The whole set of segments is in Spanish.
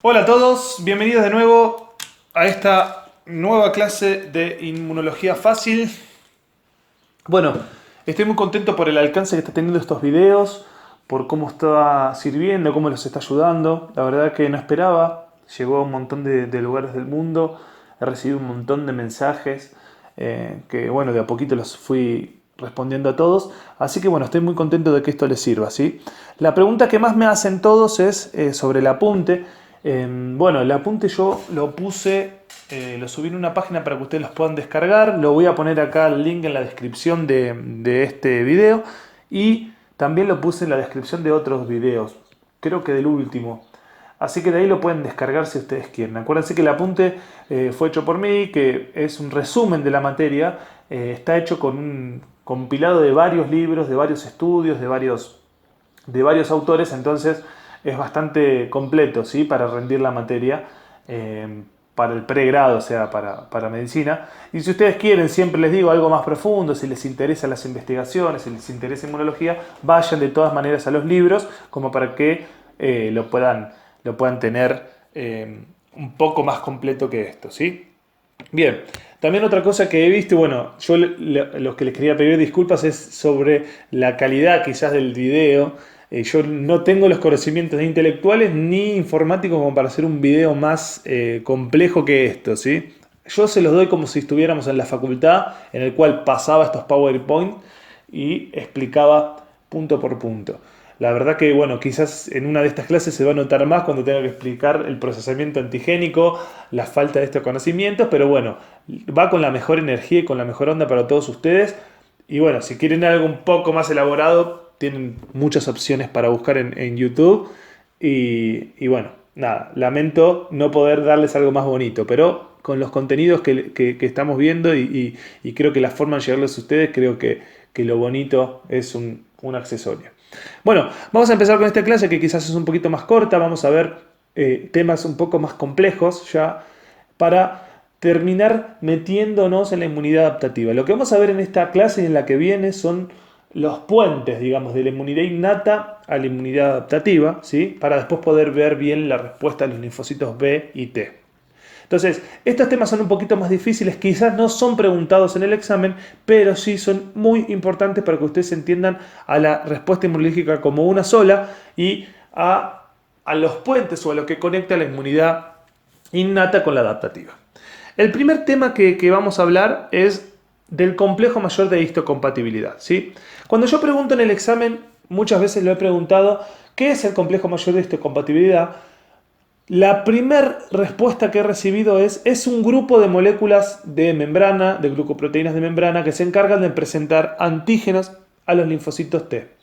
Hola a todos, bienvenidos de nuevo a esta nueva clase de inmunología fácil. Bueno, estoy muy contento por el alcance que está teniendo estos videos, por cómo está sirviendo, cómo los está ayudando. La verdad que no esperaba, llegó a un montón de lugares del mundo, he recibido un montón de mensajes que bueno, de a poquito los fui respondiendo a todos. Así que bueno, estoy muy contento de que esto les sirva, ¿sí? La pregunta que más me hacen todos es sobre el apunte. Bueno, el apunte yo lo puse, lo subí en una página para que ustedes los puedan descargar. Lo voy a poner acá el link en la descripción de este video. Y también lo puse en la descripción de otros videos, creo que del último. Así que de ahí lo pueden descargar si ustedes quieren. Acuérdense que el apunte fue hecho por mí, que es un resumen de la materia. Está hecho con un compilado de varios libros, de varios estudios, de varios autores. Entonces es bastante completo, ¿sí? Para rendir la materia, para el pregrado, o sea, para medicina. Y si ustedes quieren, siempre les digo algo más profundo, si les interesan las investigaciones, si les interesa inmunología, vayan de todas maneras a los libros, como para que lo puedan tener un poco más completo que esto, ¿sí? Bien, también otra cosa que he visto, bueno, yo los que les quería pedir disculpas es sobre la calidad quizás del video. Yo no tengo los conocimientos ni intelectuales ni informáticos como para hacer un video más complejo que esto, ¿sí? Yo se los doy como si estuviéramos en la facultad, en el cual pasaba estos PowerPoint y explicaba punto por punto. La verdad que, bueno, quizás en una de estas clases se va a notar más cuando tenga que explicar el procesamiento antigénico, la falta de estos conocimientos, pero bueno, va con la mejor energía y con la mejor onda para todos ustedes. Y bueno, si quieren algo un poco más elaborado, tienen muchas opciones para buscar en YouTube. Y bueno, nada, lamento no poder darles algo más bonito, pero con los contenidos que estamos viendo y creo que la forma de llegarles a ustedes, creo que lo bonito es un accesorio. Bueno, vamos a empezar con esta clase que quizás es un poquito más corta. Vamos a ver temas un poco más complejos ya para terminar metiéndonos en la inmunidad adaptativa. Lo que vamos a ver en esta clase y en la que viene son los puentes, digamos, de la inmunidad innata a la inmunidad adaptativa, ¿sí? Para después poder ver bien la respuesta de los linfocitos B y T. Entonces, estos temas son un poquito más difíciles, quizás no son preguntados en el examen, pero sí son muy importantes para que ustedes entiendan a la respuesta inmunológica como una sola y a los puentes o a lo que conecta la inmunidad innata con la adaptativa. El primer tema que vamos a hablar es del complejo mayor de histocompatibilidad, ¿sí? Cuando yo pregunto en el examen, muchas veces lo he preguntado, ¿qué es el complejo mayor de histocompatibilidad? La primera respuesta que he recibido es un grupo de moléculas de membrana, de glucoproteínas de membrana, que se encargan de presentar antígenos a los linfocitos T.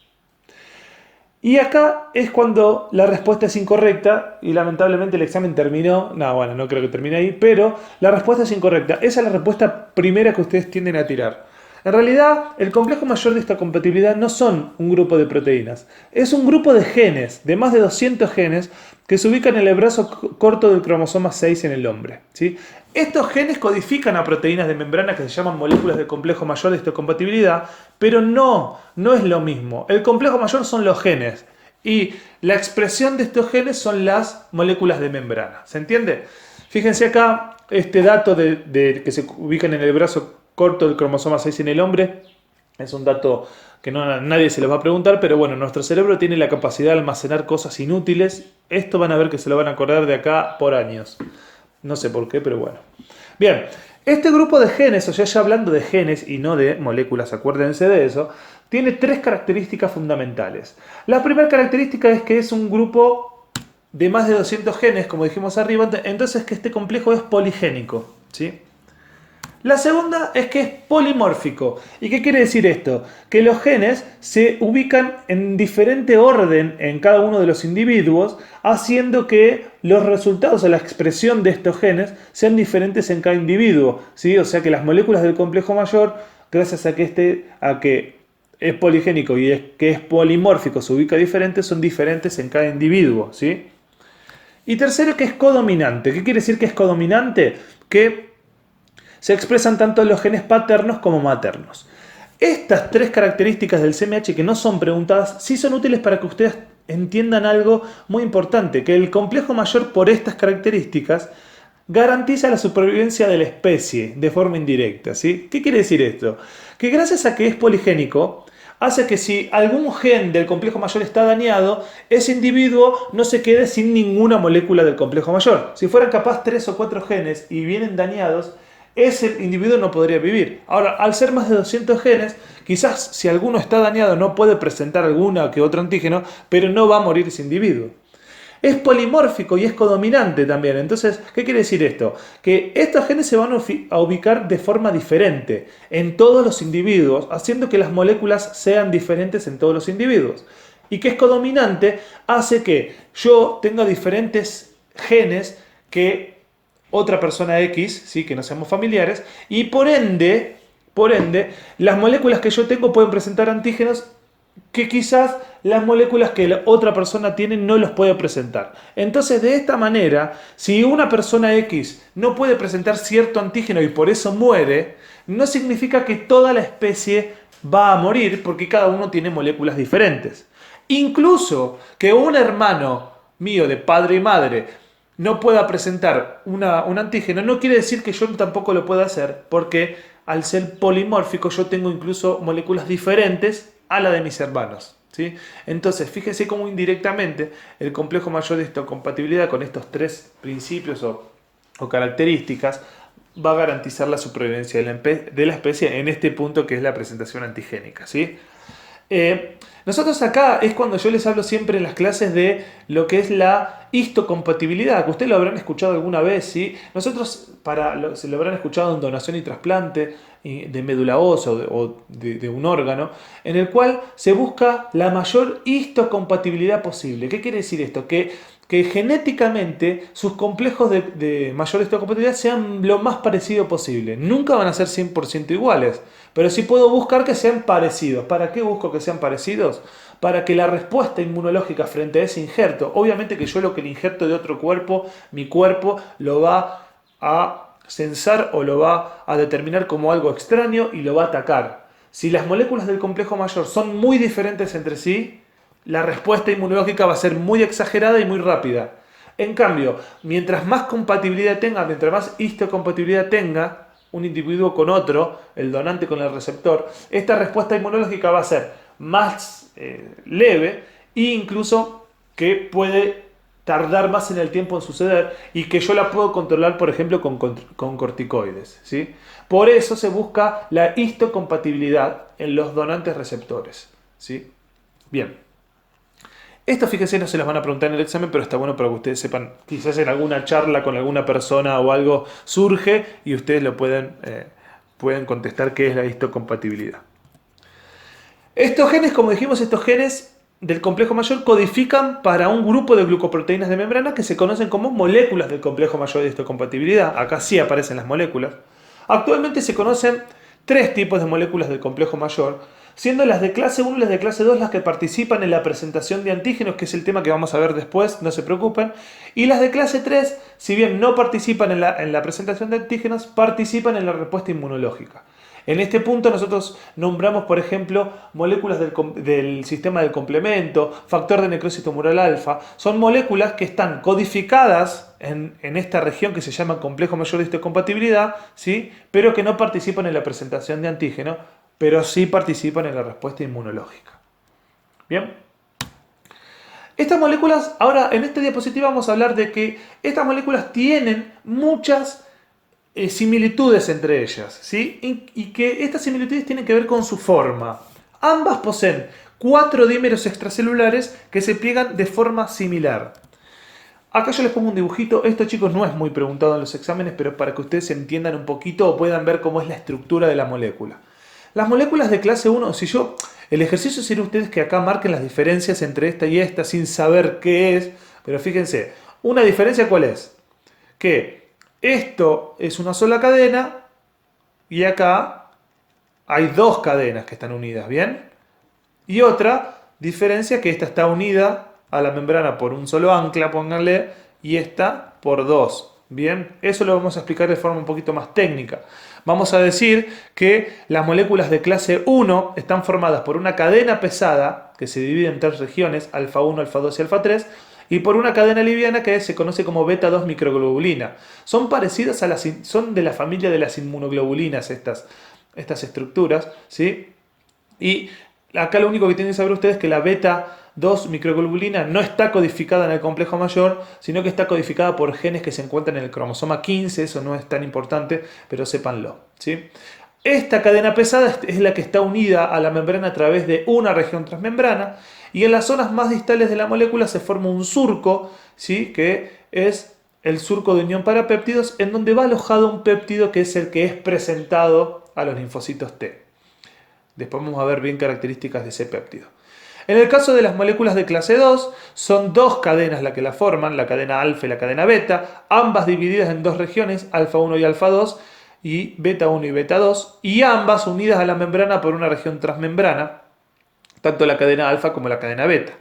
Y acá es cuando la respuesta es incorrecta y lamentablemente el examen terminó, no creo que termine ahí, pero la respuesta es incorrecta. Esa es la respuesta primera que ustedes tienden a tirar. En realidad, el complejo mayor de esta compatibilidad no son un grupo de proteínas, es un grupo de genes, de más de 200 genes, que se ubican en el brazo corto del cromosoma 6 en el hombre, ¿sí? Estos genes codifican a proteínas de membrana que se llaman moléculas de complejo mayor de histocompatibilidad, pero no es lo mismo. El complejo mayor son los genes y la expresión de estos genes son las moléculas de membrana. ¿Se entiende? Fíjense acá este dato de que se ubican en el brazo corto del cromosoma 6 en el hombre. Es un dato que nadie se los va a preguntar, pero bueno, nuestro cerebro tiene la capacidad de almacenar cosas inútiles. Esto van a ver que se lo van a acordar de acá por años. No sé por qué, pero bueno. Bien, este grupo de genes, o sea, ya hablando de genes y no de moléculas, acuérdense de eso, tiene tres características fundamentales. La primera característica es que es un grupo de más de 200 genes, como dijimos arriba, entonces que este complejo es poligénico, ¿sí? La segunda es que es polimórfico. ¿Y qué quiere decir esto? Que los genes se ubican en diferente orden en cada uno de los individuos, haciendo que los resultados o la expresión de estos genes sean diferentes en cada individuo, ¿sí? O sea que las moléculas del complejo mayor, gracias a que es poligénico y que es polimórfico, se ubica diferente, son diferentes en cada individuo, ¿sí? Y tercero, que es codominante. ¿Qué quiere decir que es codominante? Que se expresan tanto los genes paternos como maternos. Estas tres características del CMH que no son preguntadas, sí son útiles para que ustedes entiendan algo muy importante, que el complejo mayor por estas características garantiza la supervivencia de la especie de forma indirecta, ¿sí? ¿Qué quiere decir esto? Que gracias a que es poligénico, hace que si algún gen del complejo mayor está dañado, ese individuo no se quede sin ninguna molécula del complejo mayor. Si fueran capaz 3 o 4 genes y vienen dañados, ese individuo no podría vivir. Ahora, al ser más de 200 genes, quizás si alguno está dañado no puede presentar alguna que otro antígeno, pero no va a morir ese individuo. Es polimórfico y es codominante también. Entonces, ¿qué quiere decir esto? Que estos genes se van a ubicar de forma diferente en todos los individuos, haciendo que las moléculas sean diferentes en todos los individuos. Y que es codominante hace que yo tenga diferentes genes que otra persona X, ¿sí? Que no seamos familiares, y por ende, las moléculas que yo tengo pueden presentar antígenos que quizás las moléculas que la otra persona tiene no los puede presentar. Entonces, de esta manera, si una persona X no puede presentar cierto antígeno y por eso muere, no significa que toda la especie va a morir porque cada uno tiene moléculas diferentes. Incluso que un hermano mío de padre y madre no pueda presentar un antígeno, no quiere decir que yo tampoco lo pueda hacer, porque al ser polimórfico yo tengo incluso moléculas diferentes a la de mis hermanos, ¿sí? Entonces, fíjense cómo indirectamente el complejo mayor de histocompatibilidad con estos tres principios o características va a garantizar la supervivencia de la especie en este punto que es la presentación antigénica, ¿sí? Nosotros acá es cuando yo les hablo siempre en las clases de lo que es la histocompatibilidad, que ustedes lo habrán escuchado alguna vez, ¿sí? Nosotros se lo habrán escuchado en donación y trasplante de médula ósea o de un órgano, en el cual se busca la mayor histocompatibilidad posible. ¿Qué quiere decir esto? Que genéticamente sus complejos de mayor histocompatibilidad sean lo más parecido posible. Nunca van a ser 100% iguales, pero sí puedo buscar que sean parecidos. ¿Para qué busco que sean parecidos? Para que la respuesta inmunológica frente a ese injerto, obviamente que yo lo que el injerto de otro cuerpo, mi cuerpo lo va a censar o lo va a determinar como algo extraño y lo va a atacar. Si las moléculas del complejo mayor son muy diferentes entre sí, la respuesta inmunológica va a ser muy exagerada y muy rápida. En cambio, mientras más compatibilidad tenga, mientras más histocompatibilidad tenga un individuo con otro, el donante con el receptor, esta respuesta inmunológica va a ser más leve e incluso que puede tardar más en el tiempo en suceder y que yo la puedo controlar, por ejemplo, con corticoides, ¿sí? Por eso se busca la histocompatibilidad en los donantes receptores, ¿sí? Bien. Esto, fíjense, no se las van a preguntar en el examen, pero está bueno para que ustedes sepan, quizás en alguna charla con alguna persona o algo surge y ustedes lo pueden contestar qué es la histocompatibilidad. Estos genes, como dijimos, estos genes del complejo mayor codifican para un grupo de glucoproteínas de membrana que se conocen como moléculas del complejo mayor de histocompatibilidad. Acá sí aparecen las moléculas. Actualmente se conocen 3 tipos de moléculas del complejo mayor, siendo las de clase 1 y las de clase 2 las que participan en la presentación de antígenos, que es el tema que vamos a ver después, no se preocupen. Y las de clase 3, si bien no participan en la presentación de antígenos, participan en la respuesta inmunológica. En este punto nosotros nombramos, por ejemplo, moléculas del sistema del complemento, factor de necrosis tumoral alfa. Son moléculas que están codificadas en esta región que se llama complejo mayor de histocompatibilidad, ¿sí? Pero que no participan en la presentación de antígeno, pero sí participan en la respuesta inmunológica. Bien. Estas moléculas, ahora en esta diapositiva vamos a hablar de que estas moléculas tienen muchas similitudes entre ellas, ¿sí? Y que estas similitudes tienen que ver con su forma. Ambas poseen 4 dímeros extracelulares que se pliegan de forma similar. Acá yo les pongo un dibujito. Esto, chicos, no es muy preguntado en los exámenes, pero para que ustedes entiendan un poquito o puedan ver cómo es la estructura de la molécula. Las moléculas de clase 1, el ejercicio sería ustedes que acá marquen las diferencias entre esta y esta sin saber qué es, pero fíjense, una diferencia ¿cuál es? Que esto es una sola cadena y acá hay 2 cadenas que están unidas, ¿bien? Y otra diferencia que esta está unida a la membrana por un solo ancla, pónganle, y esta por 2. Bien, eso lo vamos a explicar de forma un poquito más técnica. Vamos a decir que las moléculas de clase 1 están formadas por una cadena pesada, que se divide en 3 regiones, alfa 1, alfa 2 y alfa 3, y por una cadena liviana que se conoce como beta 2 microglobulina. Son parecidas a son de la familia de las inmunoglobulinas estas estructuras, ¿sí? Y acá lo único que tienen que saber ustedes es que la beta 2 microglobulina no está codificada en el complejo mayor, sino que está codificada por genes que se encuentran en el cromosoma 15, eso no es tan importante, pero sépanlo, ¿sí? Esta cadena pesada es la que está unida a la membrana a través de una región transmembrana, y en las zonas más distales de la molécula se forma un surco, ¿sí? Que es el surco de unión para péptidos, en donde va alojado un péptido que es el que es presentado a los linfocitos T. Después vamos a ver bien características de ese péptido. En el caso de las moléculas de clase 2, son 2 cadenas las que la forman, la cadena alfa y la cadena beta, ambas divididas en 2 regiones, alfa 1 y alfa 2, y beta 1 y beta 2, y ambas unidas a la membrana por una región transmembrana, tanto la cadena alfa como la cadena beta.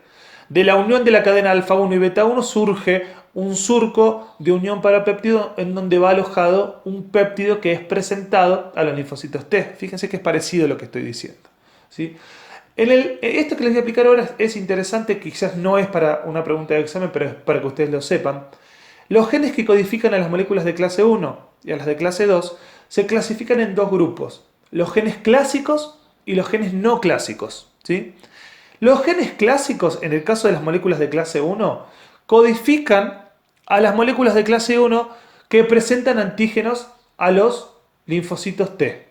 De la unión de la cadena alfa 1 y beta 1 surge un surco de unión para péptido en donde va alojado un péptido que es presentado a los linfocitos T. Fíjense que es parecido a lo que estoy diciendo, ¿sí? Esto que les voy a explicar ahora es interesante, quizás no es para una pregunta de examen, pero es para que ustedes lo sepan. Los genes que codifican a las moléculas de clase 1 y a las de clase 2 se clasifican en 2 grupos, los genes clásicos y los genes no clásicos, ¿sí? Los genes clásicos, en el caso de las moléculas de clase 1, codifican a las moléculas de clase 1 que presentan antígenos a los linfocitos T.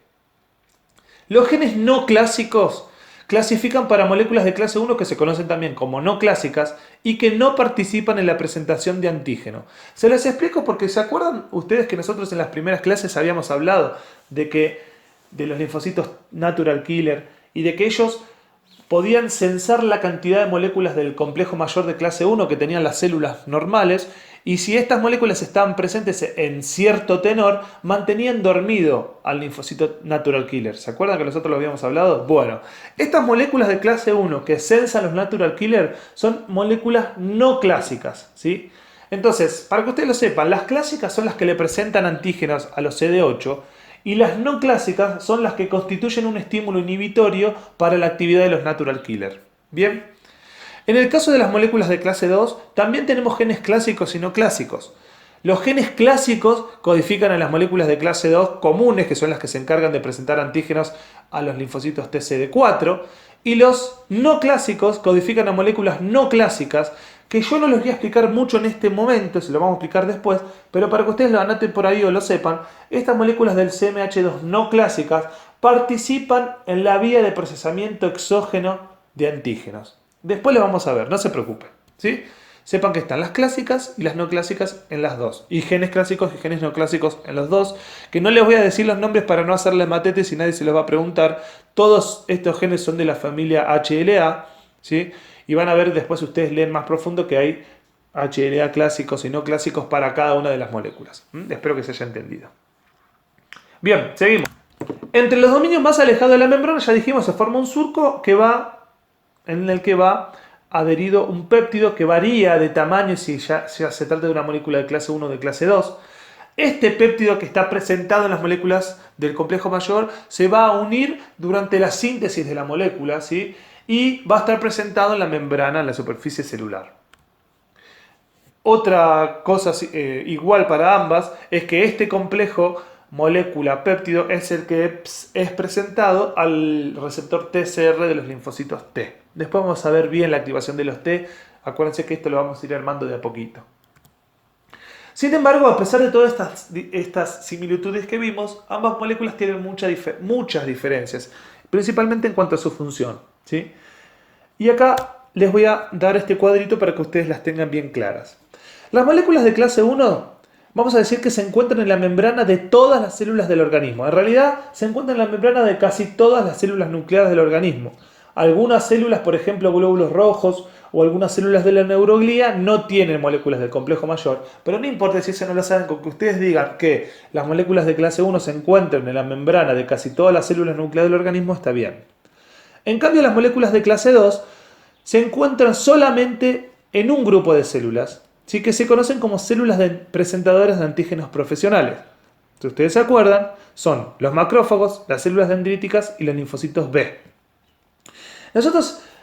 Los genes no clásicos clasifican para moléculas de clase 1 que se conocen también como no clásicas y que no participan en la presentación de antígeno. Se les explico porque ¿se acuerdan ustedes que nosotros en las primeras clases habíamos hablado de los linfocitos natural killer y de que ellos podían censar la cantidad de moléculas del complejo mayor de clase 1 que tenían las células normales, y si estas moléculas estaban presentes en cierto tenor, mantenían dormido al linfocito natural killer? ¿Se acuerdan que nosotros lo habíamos hablado? Bueno, estas moléculas de clase 1 que censan los natural killer son moléculas no clásicas, ¿sí? Entonces, para que ustedes lo sepan, las clásicas son las que le presentan antígenos a los CD8, y las no clásicas son las que constituyen un estímulo inhibitorio para la actividad de los natural killer. Bien, en el caso de las moléculas de clase 2, también tenemos genes clásicos y no clásicos. Los genes clásicos codifican a las moléculas de clase 2 comunes, que son las que se encargan de presentar antígenos a los linfocitos TCD4, y los no clásicos codifican a moléculas no clásicas, que yo no les voy a explicar mucho en este momento, se lo vamos a explicar después, pero para que ustedes lo anoten por ahí o lo sepan, estas moléculas del CMH2 no clásicas participan en la vía de procesamiento exógeno de antígenos. Después lo vamos a ver, no se preocupen, ¿sí? Sepan que están las clásicas y las no clásicas en las dos, y genes clásicos y genes no clásicos en los dos, que no les voy a decir los nombres para no hacerle matete si nadie se los va a preguntar. Todos estos genes son de la familia HLA, ¿sí? Y van a ver después, si ustedes leen más profundo, que hay HLA clásicos y no clásicos para cada una de las moléculas. Espero que se haya entendido. Bien, seguimos. Entre los dominios más alejados de la membrana, ya dijimos, se forma un surco en el que va adherido un péptido que varía de tamaño si ya se trata de una molécula de clase 1 o de clase 2. Este péptido que está presentado en las moléculas del complejo mayor se va a unir durante la síntesis de la molécula, ¿sí? Y va a estar presentado en la membrana, en la superficie celular. Otra cosa igual para ambas es que este complejo molécula-péptido es el que es presentado al receptor TCR de los linfocitos T. Después vamos a ver bien la activación de los T. Acuérdense que esto lo vamos a ir armando de a poquito. Sin embargo, a pesar de todas estas similitudes que vimos, ambas moléculas tienen muchas diferencias, principalmente en cuanto a su función, ¿sí? Y acá les voy a dar este cuadrito para que ustedes las tengan bien claras. Las moléculas de clase 1, vamos a decir que se encuentran en la membrana de todas las células del organismo. En realidad, se encuentran en la membrana de casi todas las células nucleares del organismo. Algunas células, por ejemplo, glóbulos rojos o algunas células de la neuroglía, no tienen moléculas del complejo mayor. Pero no importa si eso no lo saben, con que ustedes digan que las moléculas de clase 1 se encuentran en la membrana de casi todas las células nucleares del organismo, está bien. En cambio, las moléculas de clase 2 se encuentran solamente en un grupo de células, ¿sí? Que se conocen como células presentadoras de antígenos profesionales. Si ustedes se acuerdan, son los macrófagos, las células dendríticas y los linfocitos B.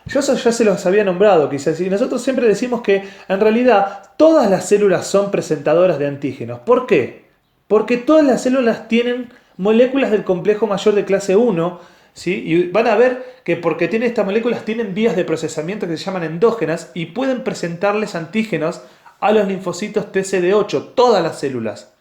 Yo eso ya se los había nombrado quizás, y nosotros siempre decimos que en realidad todas las células son presentadoras de antígenos. ¿Por qué? Porque todas las células tienen moléculas del complejo mayor de clase 1, ¿sí? Y van a ver que porque tienen estas moléculas tienen vías de procesamiento que se llaman endógenas y pueden presentarles antígenos a los linfocitos TCD8, todas las células.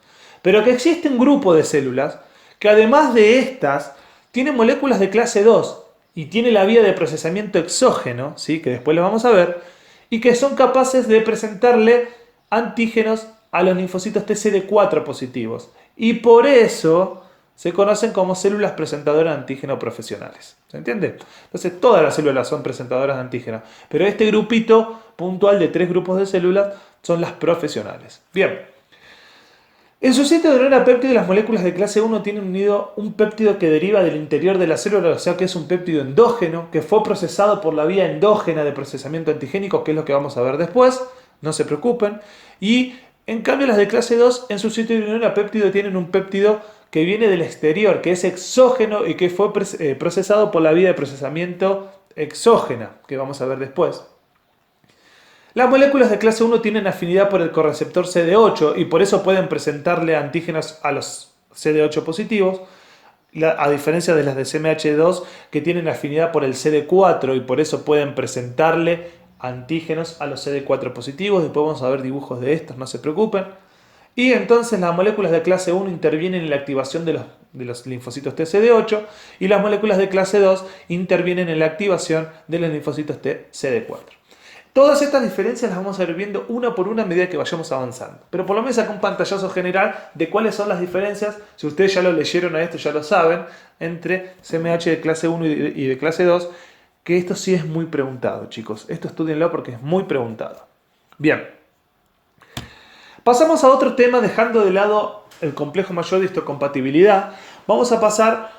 Pero que existe un grupo de células que además de estas tienen moléculas de clase 2 y tiene la vía de procesamiento exógeno, ¿sí? Que después lo vamos a ver, y que son capaces de presentarle antígenos a los linfocitos TCD4 positivos. Y por eso se conocen como células presentadoras de antígeno profesionales. ¿Se entiende? Entonces todas las células son presentadoras de antígeno, pero este grupito puntual de 3 grupos de células son las profesionales. Bien. En su sitio de unión a péptido, las moléculas de clase 1 tienen unido un péptido que deriva del interior de la célula, o sea que es un péptido endógeno, que fue procesado por la vía endógena de procesamiento antigénico, que es lo que vamos a ver después, no se preocupen. Y en cambio las de clase 2, en su sitio de unión a péptido, tienen un péptido que viene del exterior, que es exógeno y que fue procesado por la vía de procesamiento exógena, que vamos a ver después. Las moléculas de clase 1 tienen afinidad por el correceptor CD8 y por eso pueden presentarle antígenos a los CD8 positivos, a diferencia de las de CMH2 que tienen afinidad por el CD4 y por eso pueden presentarle antígenos a los CD4 positivos. Después vamos a ver dibujos de estos, no se preocupen. Y entonces las moléculas de clase 1 intervienen en la activación de los linfocitos TCD8 y las moléculas de clase 2 intervienen en la activación de los linfocitos TCD4. Todas estas diferencias las vamos a ir viendo una por una a medida que vayamos avanzando. Pero por lo menos acá un pantallazo general de cuáles son las diferencias, si ustedes ya lo leyeron a esto, ya lo saben, entre CMH de clase 1 y de clase 2, que esto sí es muy preguntado, chicos. Esto estudienlo porque es muy preguntado. Bien. Pasamos a otro tema dejando de lado el complejo mayor de histocompatibilidad. Vamos a pasar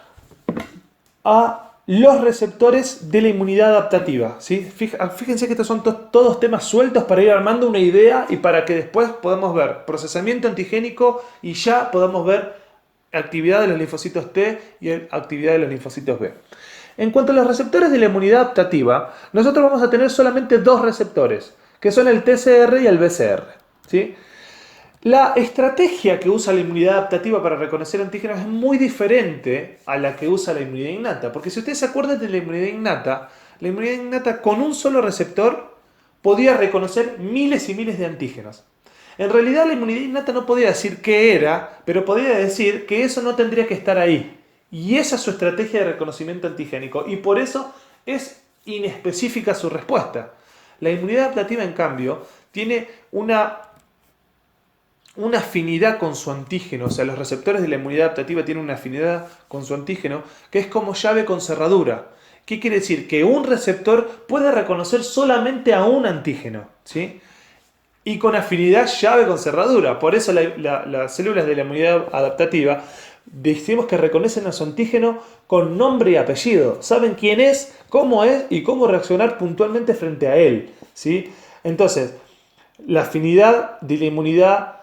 a los receptores de la inmunidad adaptativa, ¿sí? Fíjense que estos son todos temas sueltos para ir armando una idea y para que después podamos ver procesamiento antigénico y ya podamos ver actividad de los linfocitos T y actividad de los linfocitos B. En cuanto a los receptores de la inmunidad adaptativa, nosotros vamos a tener solamente 2 receptores, que son el TCR y el BCR, ¿sí? La estrategia que usa la inmunidad adaptativa para reconocer antígenos es muy diferente a la que usa la inmunidad innata. Porque si ustedes se acuerdan de la inmunidad innata con un solo receptor podía reconocer miles y miles de antígenos. En realidad la inmunidad innata no podía decir qué era, pero podía decir que eso no tendría que estar ahí. Y esa es su estrategia de reconocimiento antigénico. Y por eso es inespecífica su respuesta. La inmunidad adaptativa, en cambio, tiene una afinidad con su antígeno, o sea, los receptores de la inmunidad adaptativa tienen una afinidad con su antígeno que es como llave con cerradura. ¿Qué quiere decir? Que un receptor puede reconocer solamente a un antígeno, ¿sí? Y con afinidad llave con cerradura. Por eso las células de la inmunidad adaptativa decimos que reconocen a su antígeno con nombre y apellido. Saben quién es y cómo reaccionar puntualmente frente a él, ¿sí? Entonces, la afinidad de la inmunidad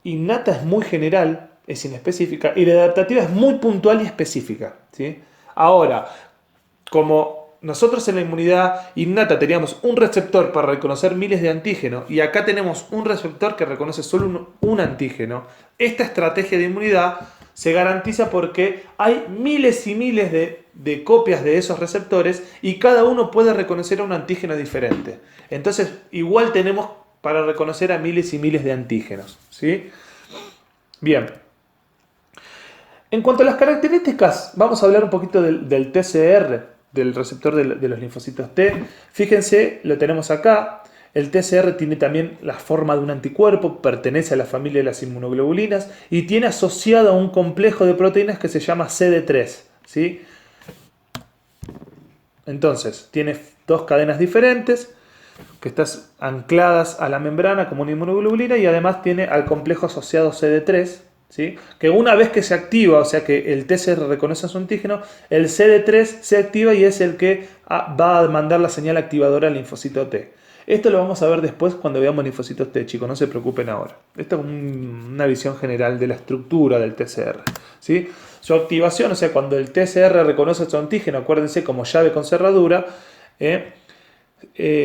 innata es muy general, es inespecífica, y la adaptativa es muy puntual y específica, ¿sí? Ahora, como nosotros en la inmunidad innata teníamos un receptor para reconocer miles de antígenos y acá tenemos un receptor que reconoce solo un antígeno, esta estrategia de inmunidad se garantiza porque hay miles y miles de copias de esos receptores y cada uno puede reconocer a un antígeno diferente. Entonces, igual tenemos para reconocer a miles y miles de antígenos, ¿sí? Bien. En cuanto a las características, vamos a hablar un poquito del TCR, del receptor de los linfocitos T. Fíjense, lo tenemos acá. El TCR tiene también la forma de un anticuerpo, pertenece a la familia de las inmunoglobulinas y tiene asociado a un complejo de proteínas que se llama CD3, ¿sí? Entonces, tiene 2 cadenas diferentes que están ancladas a la membrana como una inmunoglobulina y además tiene al complejo asociado CD3, ¿sí? Que una vez que se activa, o sea que el TCR reconoce a su antígeno, el CD3 se activa y es el que va a mandar la señal activadora al linfocito T. Esto lo vamos a ver después cuando veamos linfocitos T, chicos, no se preocupen ahora. Esta es una visión general de la estructura del TCR, ¿sí? Su activación, o sea, cuando el TCR reconoce su antígeno, acuérdense, como llave con cerradura,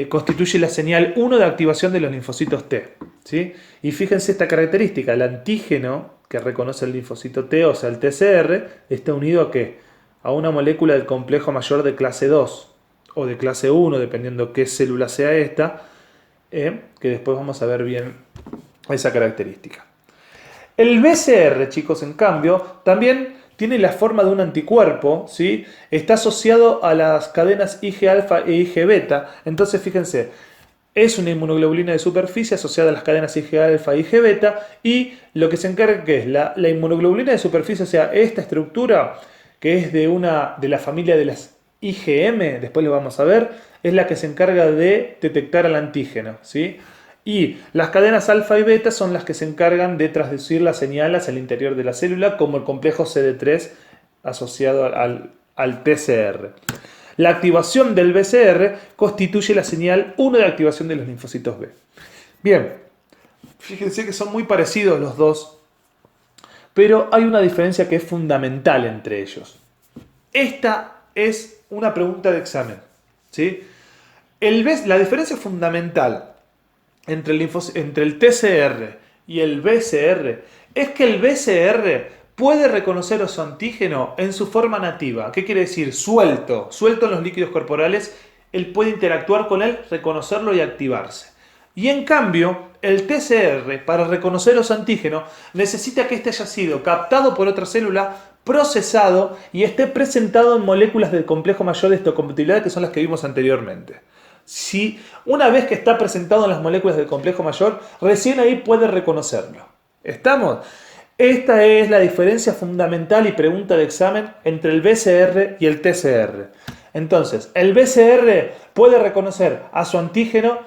constituye la señal 1 de activación de los linfocitos T, ¿sí? Y fíjense esta característica, el antígeno que reconoce el linfocito T, o sea, el TCR, está unido a ¿qué? A una molécula del complejo mayor de clase 2 o de clase 1, dependiendo qué célula sea esta, que después vamos a ver bien esa característica. El BCR, chicos, en cambio, también tiene la forma de un anticuerpo, ¿sí? Está asociado a las cadenas Ig-alfa e Ig-beta. Entonces, fíjense, es una inmunoglobulina de superficie asociada a las cadenas Ig-alfa e Ig-beta, y lo que se encarga que es la inmunoglobulina de superficie, o sea, esta estructura que es de la familia de las IgM, después lo vamos a ver, es la que se encarga de detectar al antígeno, ¿sí? Y las cadenas alfa y beta son las que se encargan de transducir la señal hacia el interior de la célula, como el complejo CD3 asociado al TCR. La activación del BCR constituye la señal 1 de activación de los linfocitos B. Bien, fíjense que son muy parecidos los dos, pero hay una diferencia que es fundamental entre ellos. Esta es una pregunta de examen, ¿sí? La diferencia fundamental entre el TCR y el BCR es que el BCR puede reconocer a su antígeno en su forma nativa. ¿Qué quiere decir? Suelto en los líquidos corporales, él puede interactuar con él, reconocerlo y activarse. Y en cambio, el TCR, para reconocer a su antígeno, necesita que éste haya sido captado por otra célula, procesado y esté presentado en moléculas del complejo mayor de histocompatibilidad, que son las que vimos anteriormente. Si una vez que está presentado en las moléculas del complejo mayor, recién ahí puede reconocerlo. ¿Estamos? Esta es la diferencia fundamental y pregunta de examen entre el BCR y el TCR. Entonces, el BCR puede reconocer a su antígeno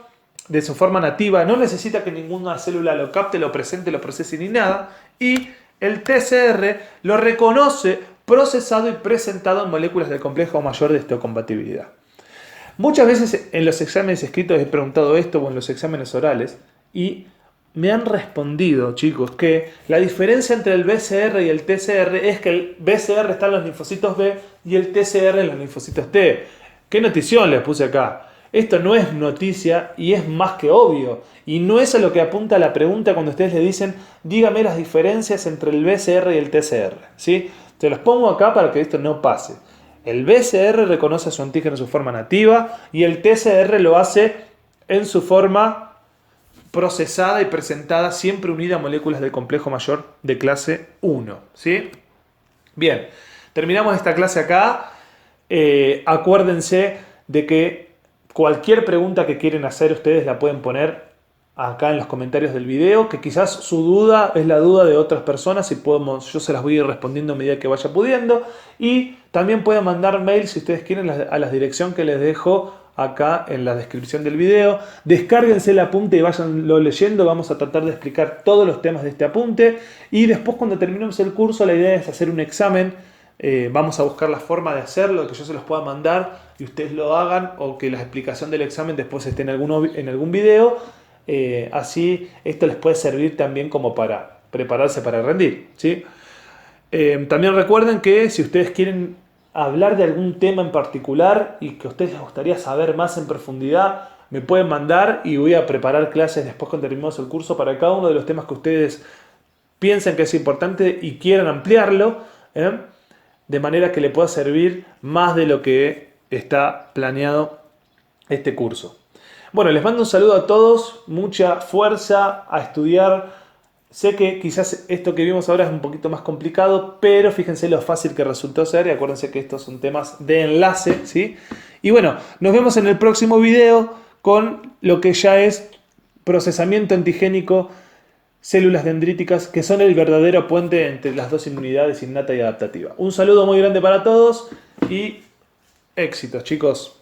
de su forma nativa, no necesita que ninguna célula lo capte, lo presente, lo procese ni nada, y el TCR lo reconoce procesado y presentado en moléculas del complejo mayor de histocompatibilidad. Muchas veces en los exámenes escritos he preguntado esto, o en los exámenes orales, y me han respondido, chicos, que la diferencia entre el BCR y el TCR es que el BCR está en los linfocitos B y el TCR en los linfocitos T. ¿Qué notición les puse acá? Esto no es noticia y es más que obvio. Y no es a lo que apunta la pregunta cuando ustedes le dicen, dígame las diferencias entre el BCR y el TCR, ¿sí? Se los pongo acá para que esto no pase. El BCR reconoce a su antígeno en su forma nativa y el TCR lo hace en su forma procesada y presentada, siempre unida a moléculas del complejo mayor de clase 1, ¿sí? Bien, terminamos esta clase acá. Acuérdense de que cualquier pregunta que quieren hacer ustedes la pueden poner acá en los comentarios del video, que quizás su duda es la duda de otras personas y yo se las voy a ir respondiendo a medida que vaya pudiendo. Y también pueden mandar mail si ustedes quieren a la dirección que les dejo acá en la descripción del video. Descárguense el apunte y vayanlo leyendo. Vamos a tratar de explicar todos los temas de este apunte. Y después, cuando terminemos el curso, la idea es hacer un examen. Vamos a buscar la forma de hacerlo, que yo se los pueda mandar y ustedes lo hagan, o que la explicación del examen después esté en algún video. Así esto les puede servir también como para prepararse para rendir, ¿sí? También recuerden que si ustedes quieren hablar de algún tema en particular y que a ustedes les gustaría saber más en profundidad, me pueden mandar y voy a preparar clases después cuando terminemos el curso para cada uno de los temas que ustedes piensen que es importante y quieran ampliarlo, de manera que le pueda servir más de lo que está planeado este curso. Bueno, les mando un saludo a todos, mucha fuerza a estudiar. Sé que quizás esto que vimos ahora es un poquito más complicado, pero fíjense lo fácil que resultó ser y acuérdense que estos son temas de enlace, ¿sí? Y bueno, nos vemos en el próximo video con lo que ya es procesamiento antigénico, células dendríticas, que son el verdadero puente entre las dos inmunidades innata y adaptativa. Un saludo muy grande para todos y éxitos, chicos.